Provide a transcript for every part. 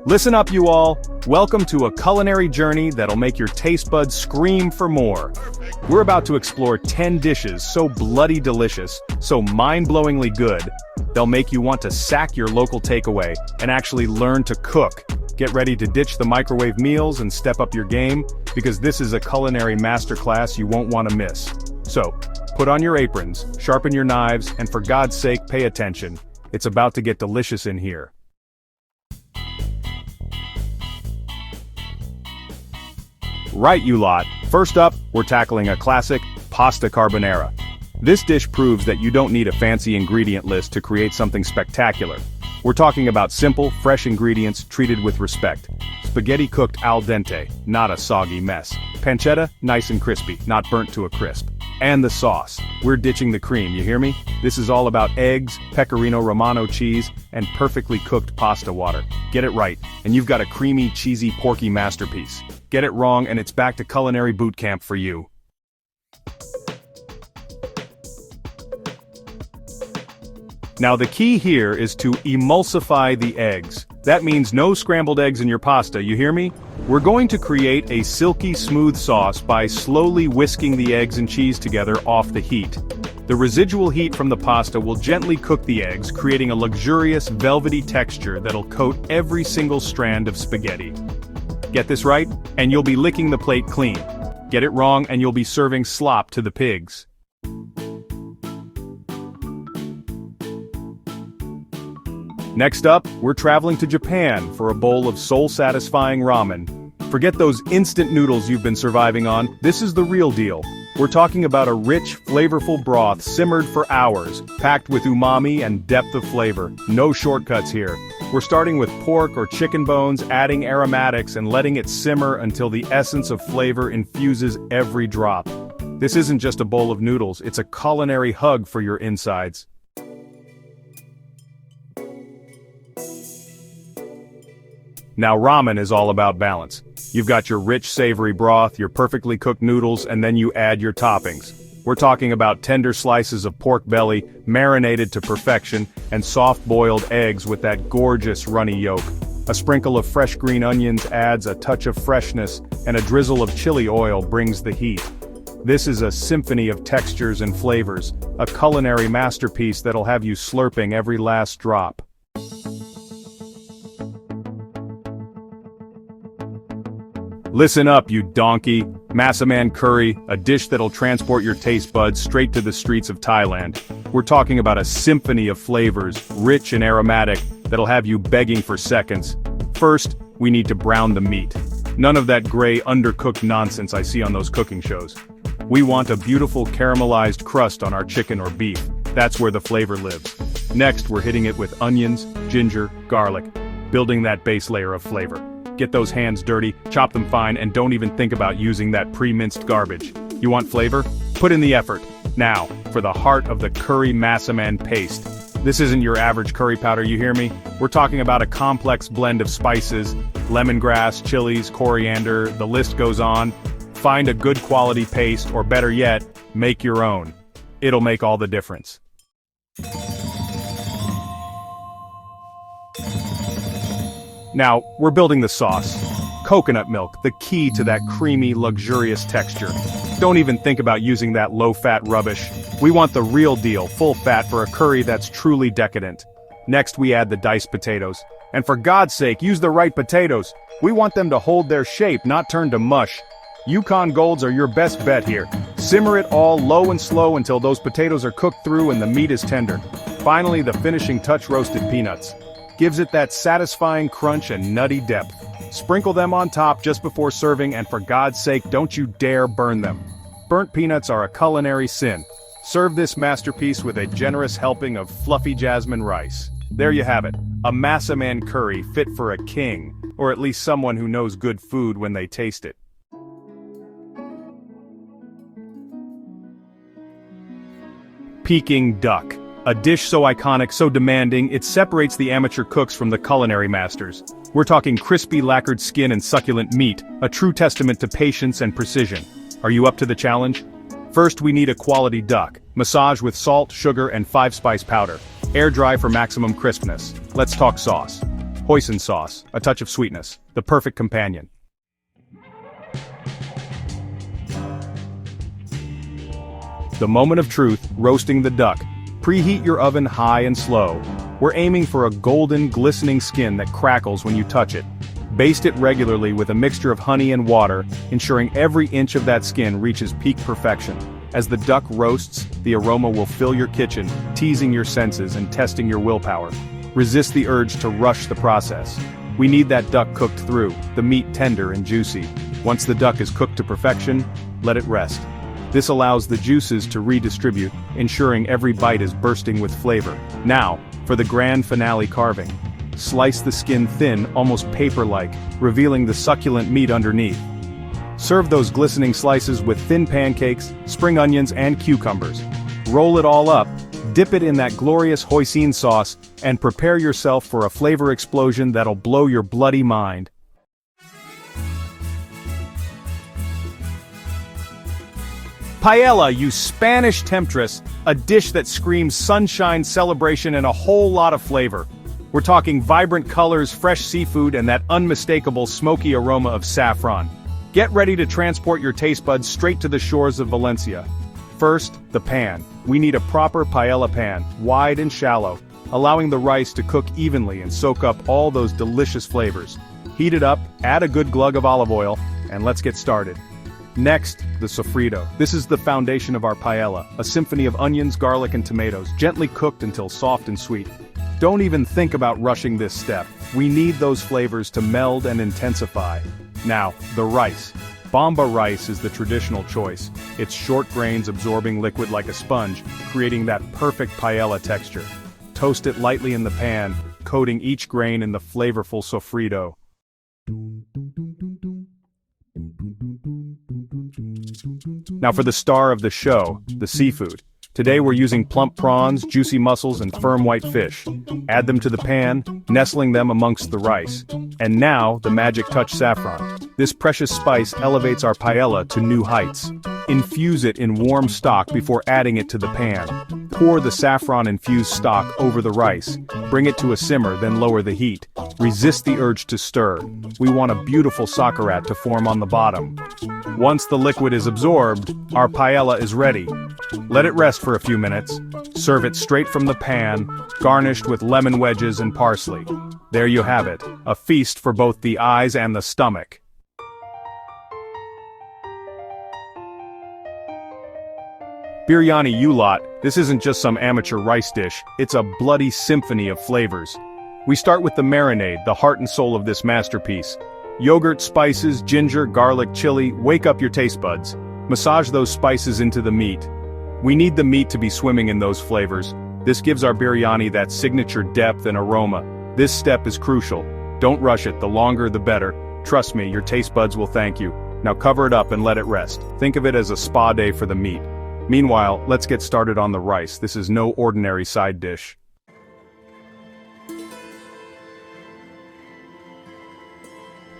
Listen up, you all. Welcome to a culinary journey that'll make your taste buds scream for more. We're about to explore 10 dishes so bloody delicious, so mind-blowingly good, they'll make you want to sack your local takeaway and actually learn to cook. Get ready to ditch the microwave meals and step up your game, because this is a culinary masterclass you won't want to miss. So, put on your aprons, sharpen your knives, and for God's sake, pay attention. It's about to get delicious in here. Right, you lot. First up, we're tackling a classic, Pasta Carbonara. This dish proves that you don't need a fancy ingredient list to create something spectacular. We're talking about simple, fresh ingredients treated with respect. Spaghetti cooked al dente, not a soggy mess. Pancetta, nice and crispy, not burnt to a crisp. And the sauce. We're ditching the cream, you hear me? This is all about eggs, pecorino romano cheese, and perfectly cooked pasta water. Get it right, and you've got a creamy, cheesy, porky masterpiece. Get it wrong and it's back to culinary boot camp for you. Now the key here is to emulsify the eggs. That means no scrambled eggs in your pasta, you hear me? We're going to create a silky smooth sauce by slowly whisking the eggs and cheese together off the heat. The residual heat from the pasta will gently cook the eggs, creating a luxurious, velvety texture that'll coat every single strand of spaghetti. Get this right, and you'll be licking the plate clean. Get it wrong, and you'll be serving slop to the pigs. Next up, we're traveling to Japan for a bowl of soul-satisfying ramen. Forget those instant noodles you've been surviving on, this is the real deal. We're talking about a rich, flavorful broth simmered for hours, packed with umami and depth of flavor. No shortcuts here. We're starting with pork or chicken bones, adding aromatics and letting it simmer until the essence of flavor infuses every drop. This isn't just a bowl of noodles, it's a culinary hug for your insides. Now ramen is all about balance. You've got your rich savory broth, your perfectly cooked noodles, and then you add your toppings. We're talking about tender slices of pork belly, marinated to perfection, and soft-boiled eggs with that gorgeous runny yolk. A sprinkle of fresh green onions adds a touch of freshness, and a drizzle of chili oil brings the heat. This is a symphony of textures and flavors, a culinary masterpiece that'll have you slurping every last drop. Listen up, you donkey. Massaman Curry, a dish that'll transport your taste buds straight to the streets of Thailand. We're talking about a symphony of flavors, rich and aromatic, that'll have you begging for seconds. First, we need to brown the meat. None of that gray, undercooked nonsense I see on those cooking shows. We want a beautiful caramelized crust on our chicken or beef. That's where the flavor lives. Next, we're hitting it with onions, ginger, garlic, building that base layer of flavor. Get those hands dirty, chop them fine, and don't even think about using that pre-minced garbage. You want flavor? Put in the effort. Now, for the heart of the curry massaman paste. This isn't your average curry powder, you hear me? We're talking about a complex blend of spices, lemongrass, chilies, coriander, the list goes on. Find a good quality paste, or better yet, make your own. It'll make all the difference. Now, we're building the sauce. Coconut milk, the key to that creamy, luxurious texture. Don't even think about using that low-fat rubbish. We want the real deal, full fat for a curry that's truly decadent. Next, we add the diced potatoes. And for God's sake, use the right potatoes. We want them to hold their shape, not turn to mush. Yukon Golds are your best bet here. Simmer it all low and slow until those potatoes are cooked through and the meat is tender. Finally, the finishing touch, roasted peanuts. Gives it that satisfying crunch and nutty depth. Sprinkle them on top just before serving, and for God's sake, don't you dare burn them. Burnt peanuts are a culinary sin. Serve this masterpiece with a generous helping of fluffy jasmine rice. There you have it, a Massaman curry fit for a king, or at least someone who knows good food when they taste it. Peking Duck. A dish so iconic, so demanding, it separates the amateur cooks from the culinary masters. We're talking crispy lacquered skin and succulent meat, a true testament to patience and precision. Are you up to the challenge? First, we need a quality duck. Massage with salt, sugar, and 5-spice powder. Air dry for maximum crispness. Let's talk sauce. Hoisin sauce, a touch of sweetness, the perfect companion. The moment of truth, roasting the duck. Preheat your oven high and slow. We're aiming for a golden, glistening skin that crackles when you touch it. Baste it regularly with a mixture of honey and water, ensuring every inch of that skin reaches peak perfection. As the duck roasts, the aroma will fill your kitchen, teasing your senses and testing your willpower. Resist the urge to rush the process. We need that duck cooked through, the meat tender and juicy. Once the duck is cooked to perfection, let it rest. This allows the juices to redistribute, ensuring every bite is bursting with flavor. Now, for the grand finale carving. Slice the skin thin, almost paper-like, revealing the succulent meat underneath. Serve those glistening slices with thin pancakes, spring onions and cucumbers. Roll it all up, dip it in that glorious hoisin sauce, and prepare yourself for a flavor explosion that'll blow your bloody mind. Paella, you Spanish temptress, a dish that screams sunshine, celebration, and a whole lot of flavor. We're talking vibrant colors, fresh seafood, and that unmistakable smoky aroma of saffron. Get ready to transport your taste buds straight to the shores of Valencia. First, the pan. We need a proper paella pan, wide and shallow, allowing the rice to cook evenly and soak up all those delicious flavors. Heat it up, add a good glug of olive oil, and let's get started. Next, the sofrito. This is the foundation of our paella, a symphony of onions, garlic, and tomatoes, gently cooked until soft and sweet. Don't even think about rushing this step. We need those flavors to meld and intensify. Now, the rice. Bomba rice is the traditional choice. Its short grains absorbing liquid like a sponge, creating that perfect paella texture. Toast it lightly in the pan, coating each grain in the flavorful sofrito. Now for the star of the show, the seafood. Today we're using plump prawns, juicy mussels, and firm white fish. Add them to the pan, nestling them amongst the rice. And now, the magic touch saffron. This precious spice elevates our paella to new heights. Infuse it in warm stock before adding it to the pan. Pour the saffron-infused stock over the rice. Bring it to a simmer, then lower the heat. Resist the urge to stir. We want a beautiful sauerkraut to form on the bottom. Once the liquid is absorbed, our paella is ready. Let it rest for a few minutes. Serve it straight from the pan, garnished with lemon wedges and parsley. There you have it, a feast for both the eyes and the stomach. Biryani, you lot, this isn't just some amateur rice dish, it's a bloody symphony of flavors. We start with the marinade, the heart and soul of this masterpiece. Yogurt, spices, ginger, garlic, chili, wake up your taste buds. Massage those spices into the meat. We need the meat to be swimming in those flavors. This gives our biryani that signature depth and aroma. This step is crucial. Don't rush it, the longer the better. Trust me, your taste buds will thank you. Now cover it up and let it rest. Think of it as a spa day for the meat. Meanwhile, let's get started on the rice. This is no ordinary side dish.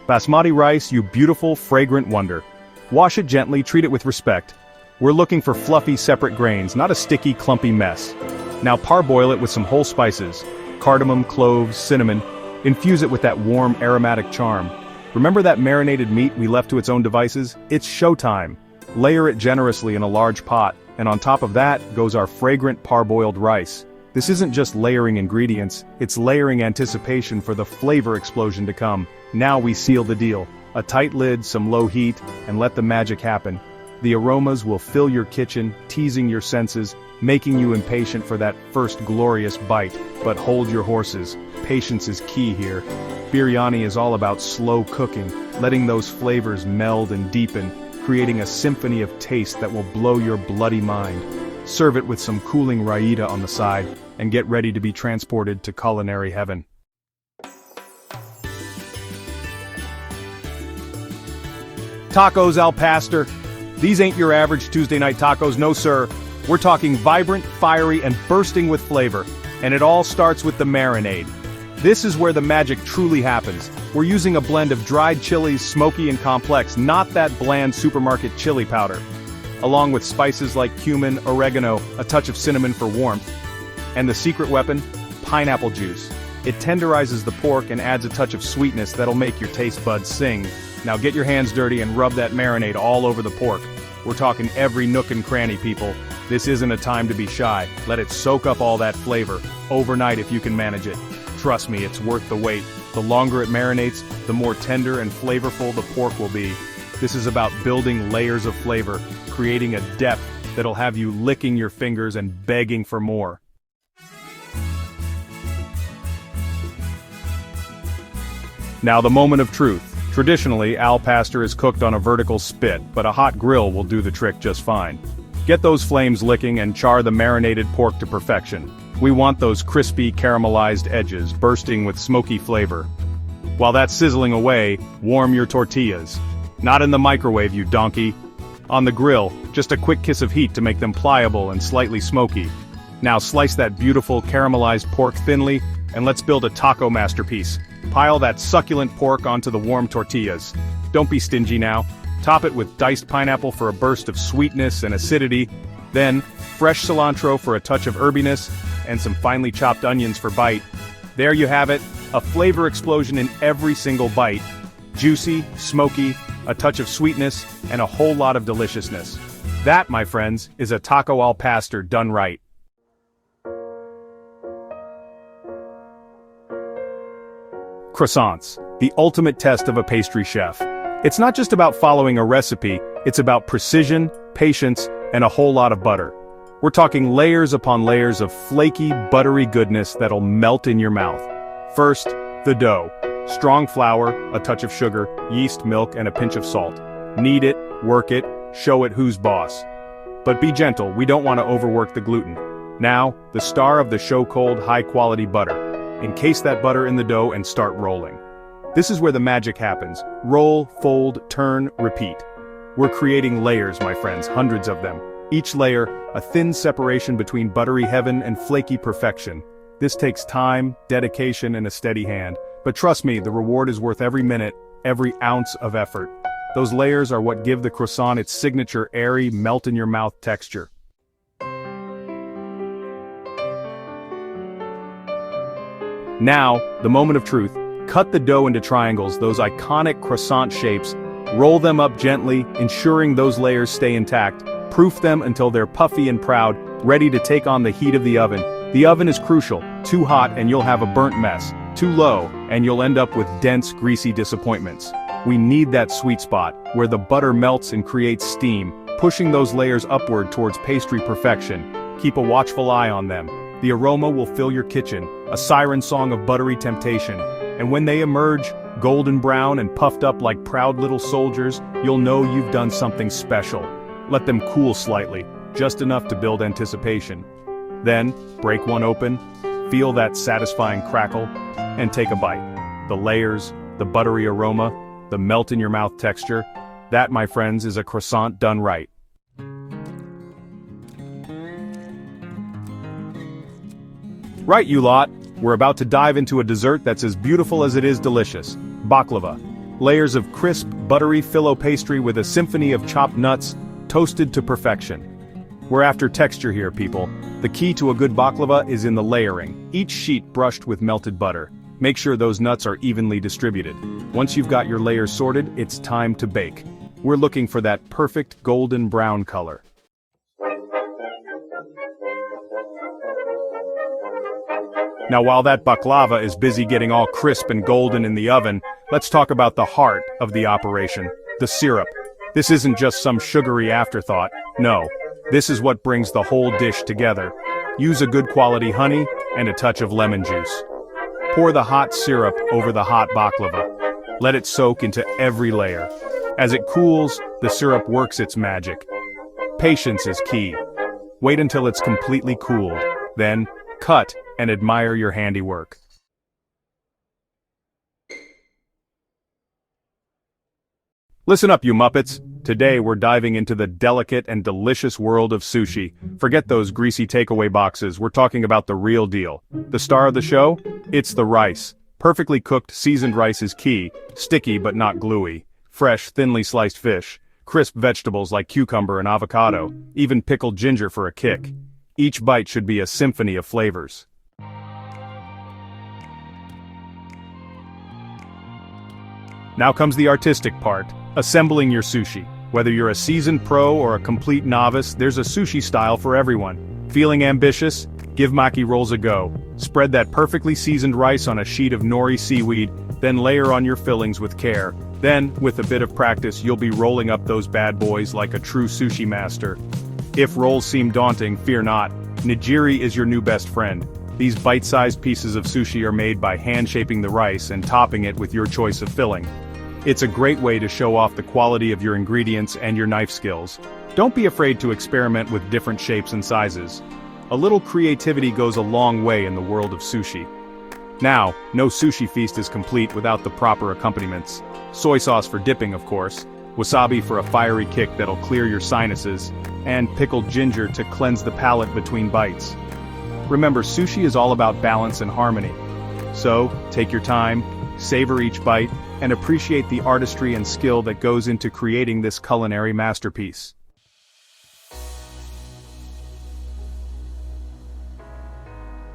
Basmati rice, you beautiful, fragrant wonder. Wash it gently, treat it with respect. We're looking for fluffy, separate grains, not a sticky, clumpy mess. Now parboil it with some whole spices. Cardamom, cloves, cinnamon. Infuse it with that warm, aromatic charm. Remember that marinated meat we left to its own devices? It's showtime. Layer it generously in a large pot, and on top of that goes our fragrant parboiled rice. This isn't just layering ingredients, it's layering anticipation for the flavor explosion to come. Now we seal the deal. A tight lid, some low heat, and let the magic happen. The aromas will fill your kitchen, teasing your senses, making you impatient for that first glorious bite. But hold your horses, patience is key here. Biryani is all about slow cooking, letting those flavors meld and deepen, creating a symphony of taste that will blow your bloody mind. Serve it with some cooling raita on the side, and get ready to be transported to culinary heaven. Tacos al pastor. These ain't your average Tuesday night tacos, no sir. We're talking vibrant, fiery, and bursting with flavor. And it all starts with the marinade. This is where the magic truly happens. We're using a blend of dried chilies, smoky and complex, not that bland supermarket chili powder. Along with spices like cumin, oregano, a touch of cinnamon for warmth. And the secret weapon? Pineapple juice. It tenderizes the pork and adds a touch of sweetness that'll make your taste buds sing. Now get your hands dirty and rub that marinade all over the pork. We're talking every nook and cranny, people. This isn't a time to be shy. Let it soak up all that flavor, overnight if you can manage it. Trust me, it's worth the wait. The longer it marinates, the more tender and flavorful the pork will be. This is about building layers of flavor, creating a depth that'll have you licking your fingers and begging for more. Now the moment of truth. Traditionally, al pastor is cooked on a vertical spit, but a hot grill will do the trick just fine. Get those flames licking and char the marinated pork to perfection. We want those crispy, caramelized edges bursting with smoky flavor. While that's sizzling away, warm your tortillas. Not in the microwave, you donkey. On the grill, just a quick kiss of heat to make them pliable and slightly smoky. Now slice that beautiful caramelized pork thinly, and let's build a taco masterpiece. Pile that succulent pork onto the warm tortillas. Don't be stingy now. Top it with diced pineapple for a burst of sweetness and acidity. Then, fresh cilantro for a touch of herbiness, and some finely chopped onions for bite. There you have it, a flavor explosion in every single bite. Juicy, smoky, a touch of sweetness, and a whole lot of deliciousness. That, my friends, is a taco al pastor done right. Croissants, the ultimate test of a pastry chef. It's not just about following a recipe, it's about precision, patience, and a whole lot of butter. We're talking layers upon layers of flaky, buttery goodness that'll melt in your mouth. First, the dough. Strong flour, a touch of sugar, yeast, milk, and a pinch of salt. Knead it, work it, show it who's boss. But be gentle, we don't want to overwork the gluten. Now, the star of the show, cold, high-quality butter. Encase that butter in the dough and start rolling. This is where the magic happens. Roll, fold, turn, repeat. We're creating layers, my friends, hundreds of them. Each layer, a thin separation between buttery heaven and flaky perfection. This takes time, dedication, and a steady hand. But trust me, the reward is worth every minute, every ounce of effort. Those layers are what give the croissant its signature airy, melt-in-your-mouth texture. Now, the moment of truth. Cut the dough into triangles, those iconic croissant shapes. Roll them up gently, ensuring those layers stay intact. Proof them until they're puffy and proud, ready to take on the heat of the oven. The oven is crucial. Too hot and you'll have a burnt mess. Too low, and you'll end up with dense, greasy disappointments. We need that sweet spot, where the butter melts and creates steam, pushing those layers upward towards pastry perfection. Keep a watchful eye on them. The aroma will fill your kitchen, a siren song of buttery temptation. And when they emerge, golden brown and puffed up like proud little soldiers, you'll know you've done something special. Let them cool slightly, just enough to build anticipation. Then, break one open, feel that satisfying crackle, and take a bite. The layers, the buttery aroma, the melt-in-your-mouth texture, that, my friends, is a croissant done right. Right, you lot, we're about to dive into a dessert that's as beautiful as it is delicious. Baklava. Layers of crisp, buttery filo pastry with a symphony of chopped nuts, toasted to perfection. We're after texture here, people. The key to a good baklava is in the layering, each sheet brushed with melted butter. Make sure those nuts are evenly distributed. Once you've got your layers sorted, it's time to bake. We're looking for that perfect golden brown color. Now while that baklava is busy getting all crisp and golden in the oven, let's talk about the heart of the operation, the syrup. This isn't just some sugary afterthought, no. This is what brings the whole dish together. Use a good quality honey and a touch of lemon juice. Pour the hot syrup over the hot baklava. Let it soak into every layer. As it cools, the syrup works its magic. Patience is key. Wait until it's completely cooled. Then, cut and admire your handiwork. Listen up, you Muppets. Today we're diving into the delicate and delicious world of sushi. Forget those greasy takeaway boxes, we're talking about the real deal. The star of the show? It's the rice. Perfectly cooked, seasoned rice is key, sticky but not gluey. Fresh, thinly sliced fish, crisp vegetables like cucumber and avocado, even pickled ginger for a kick. Each bite should be a symphony of flavors. Now comes the artistic part, assembling your sushi. Whether you're a seasoned pro or a complete novice, there's a sushi style for everyone. Feeling ambitious? Give maki rolls a go. Spread that perfectly seasoned rice on a sheet of nori seaweed, then layer on your fillings with care. Then, with a bit of practice, you'll be rolling up those bad boys like a true sushi master. If rolls seem daunting, fear not. Nigiri is your new best friend. These bite-sized pieces of sushi are made by hand-shaping the rice and topping it with your choice of filling. It's a great way to show off the quality of your ingredients and your knife skills. Don't be afraid to experiment with different shapes and sizes. A little creativity goes a long way in the world of sushi. Now, no sushi feast is complete without the proper accompaniments. Soy sauce for dipping, of course, wasabi for a fiery kick that'll clear your sinuses, and pickled ginger to cleanse the palate between bites. Remember, sushi is all about balance and harmony. So, take your time, savor each bite, and appreciate the artistry and skill that goes into creating this culinary masterpiece.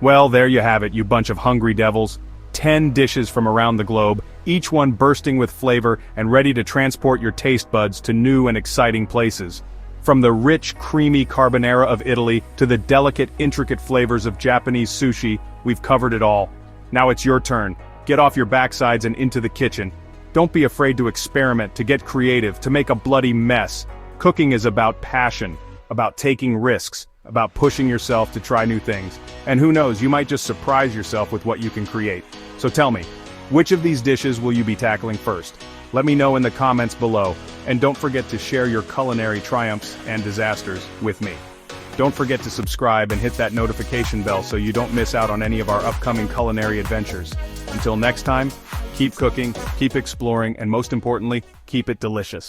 Well, there you have it, you bunch of hungry devils. 10 dishes from around the globe, each one bursting with flavor and ready to transport your taste buds to new and exciting places. From the rich, creamy carbonara of Italy to the delicate, intricate flavors of Japanese sushi, we've covered it all. Now it's your turn. Get off your backsides and into the kitchen. Don't be afraid to experiment, to get creative, to make a bloody mess. Cooking is about passion, about taking risks, about pushing yourself to try new things. And who knows, you might just surprise yourself with what you can create. So tell me, which of these dishes will you be tackling first? Let me know in the comments below, and don't forget to share your culinary triumphs and disasters with me. Don't forget to subscribe and hit that notification bell so you don't miss out on any of our upcoming culinary adventures. Until next time, keep cooking, keep exploring, and most importantly, keep it delicious.